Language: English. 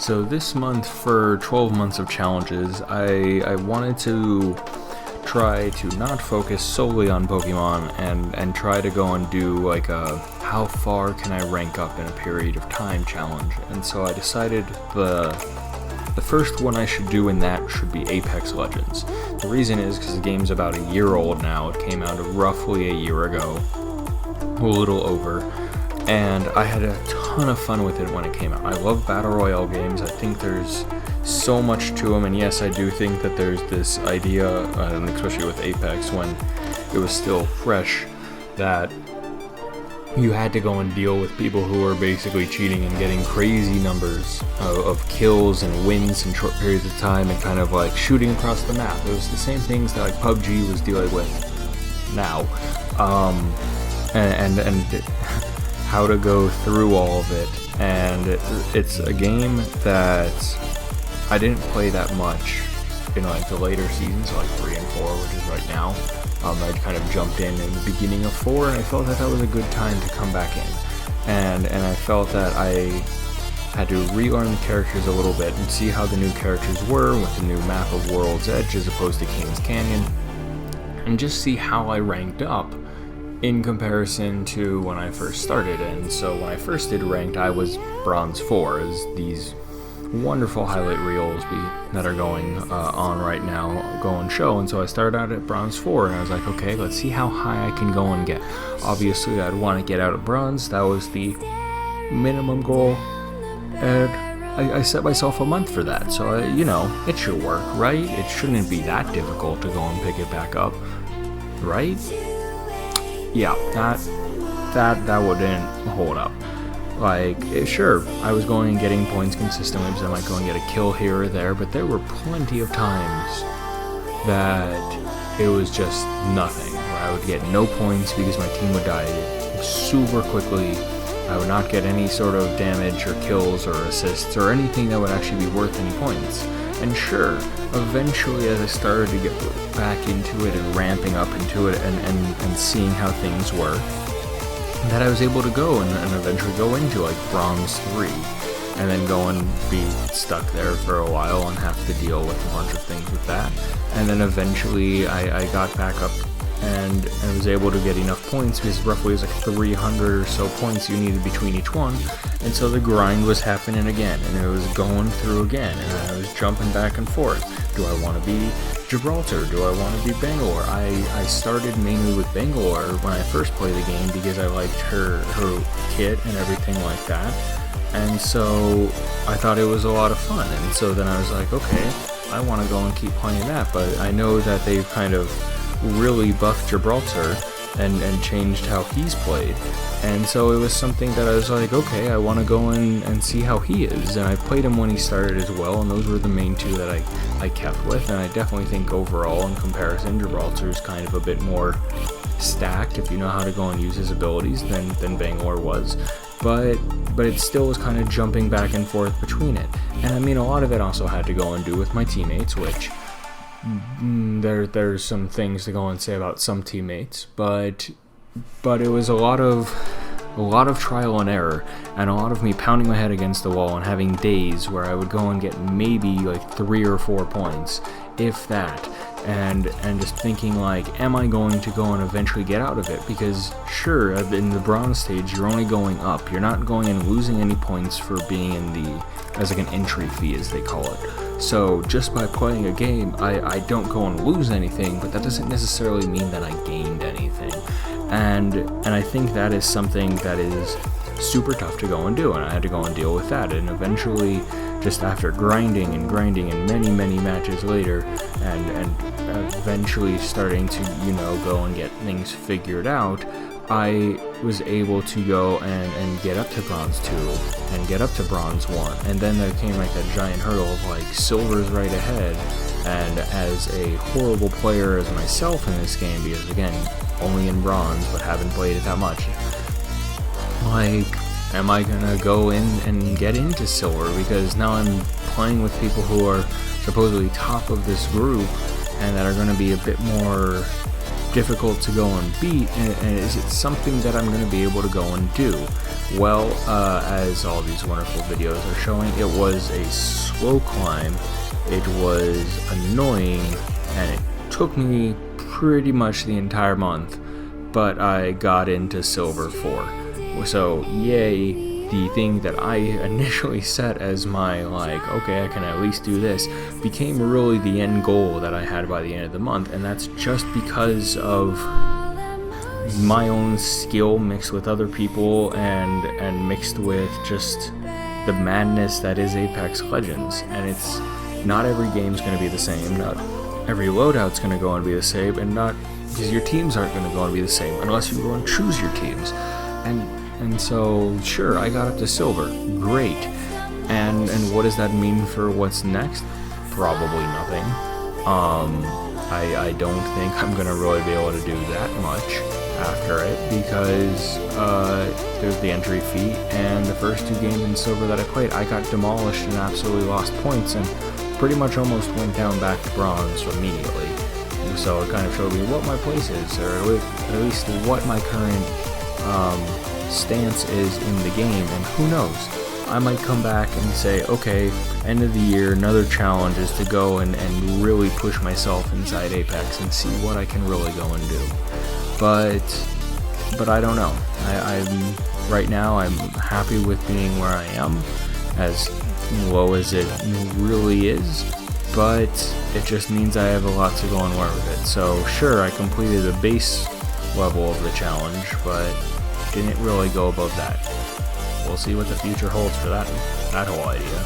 So this month, for 12 months of challenges, I wanted to try to not focus solely on Pokemon and try to go and do like a how far can I rank up in a period of time challenge. And so I decided the first one I should do in that should be Apex Legends. The reason is because the game's about a year old now. It came out roughly a year ago, a little over, and I had a ton of fun with it when it came out. I love Battle Royale games. I think there's so much to them, and yes, I do think that there's this idea, and especially with Apex when it was still fresh, that you had to go and deal with people who were basically cheating and getting crazy numbers of kills and wins in short periods of time and kind of like shooting across the map. It was the same things that like PUBG was dealing with now, and how to go through all of it. And it's a game that I didn't play that much in like the later seasons, like 3 and 4, which is right now. I kind of jumped in the beginning of 4, and I felt that was a good time to come back in. And I felt that I had to relearn the characters a little bit and see how the new characters were with the new map of World's Edge as opposed to Kings Canyon, and just see how I ranked up in comparison to when I first started. And so when I first did ranked, I was Bronze 4, as these wonderful highlight reels that are going on right now go and show. And so I started out at Bronze 4, and I was like, okay, let's see how high I can go and get. Obviously, I'd want to get out of Bronze. That was the minimum goal, and I set myself a month for that. So, it should work, right? It shouldn't be that difficult to go and pick it back up, right? Yeah, that wouldn't hold up. Like, sure, I was going and getting points consistently because I might go and get a kill here or there, but there were plenty of times that it was just nothing, where I would get no points because my team would die super quickly. I would not get any sort of damage or kills or assists or anything that would actually be worth any points. And sure, eventually as I started to get back into it and ramping up into it and seeing how things were, that I was able to go and eventually go into like Bronze 3, and then go and be stuck there for a while and have to deal with a bunch of things with that. And then eventually I got back up and was able to get enough points, because roughly it was like 300 or so points you needed between each one. And so the grind was happening again, and it was going through again, and I was jumping back and forth. Do I want to be Gibraltar? Do I want to be Bangalore? I started mainly with Bangalore when I first played the game because I liked her kit and everything like that. And so I thought it was a lot of fun. And so then I was like, okay, I want to go and keep playing that. But I know that they've kind of really buffed Gibraltar and changed how he's played. And so it was something that I was like, okay, I want to go in and see how he is. And I played him when he started as well, and those were the main two that I kept with. And I definitely think overall, in comparison, Gibraltar is kind of a bit more stacked, if you know how to go and use his abilities, than Bangalore was. But it still was kind of jumping back and forth between it. And I mean, a lot of it also had to go and do with my teammates, which there's some things to go and say about some teammates, but it was a lot of trial and error, and a lot of me pounding my head against the wall and having days where I would go and get maybe like 3 or 4 points, if that, and just thinking like, am I going to go and eventually get out of it? Because sure, in the Bronze stage you're only going up, you're not going and losing any points for being as like an entry fee, as they call it. So just by playing a game, I don't go and lose anything, but that doesn't necessarily mean that I gained anything. And I think that is something that is super tough to go and do, and I had to go and deal with that. And eventually, just after grinding and many matches later, and eventually starting to, go and get things figured out, I was able to go and get up to Bronze 2 and get up to Bronze 1, and then there came like that giant hurdle of like Silver's right ahead. And as a horrible player as myself in this game, because again, only in Bronze but haven't played it that much, like, am I gonna go in and get into Silver? Because now I'm playing with people who are supposedly top of this group and that are gonna be a bit more difficult to go and beat, and is it something that I'm going to be able to go and do? Well, as all these wonderful videos are showing, it was a slow climb, it was annoying, and it took me pretty much the entire month, but I got into Silver 4. So, yay. The thing that I initially set as my, like, okay, I can at least do this, became really the end goal that I had by the end of the month, and that's just because of my own skill mixed with other people and mixed with just the madness that is Apex Legends. And it's not every game's going to be the same, not every loadout's going to go and be the same, and not because your teams aren't going to go and be the same unless you go and choose your teams. And so, sure, I got up to Silver. Great. And what does that mean for what's next? Probably nothing. I don't think I'm going to really be able to do that much after it, because there's the entry fee, and the first 2 games in Silver that I played, I got demolished and absolutely lost points, and pretty much almost went down back to Bronze immediately. So it kind of showed me what my place is, or at least what my current stance is in the game, and who knows, I might come back and say, okay, end of the year, another challenge is to go and really push myself inside Apex and see what I can really go and do. But I don't know. Right now I'm happy with being where I am, as low as it really is, but it just means I have a lot to go and work with it. So sure, I completed the base level of the challenge, but didn't really go above that. We'll see what the future holds for that whole idea.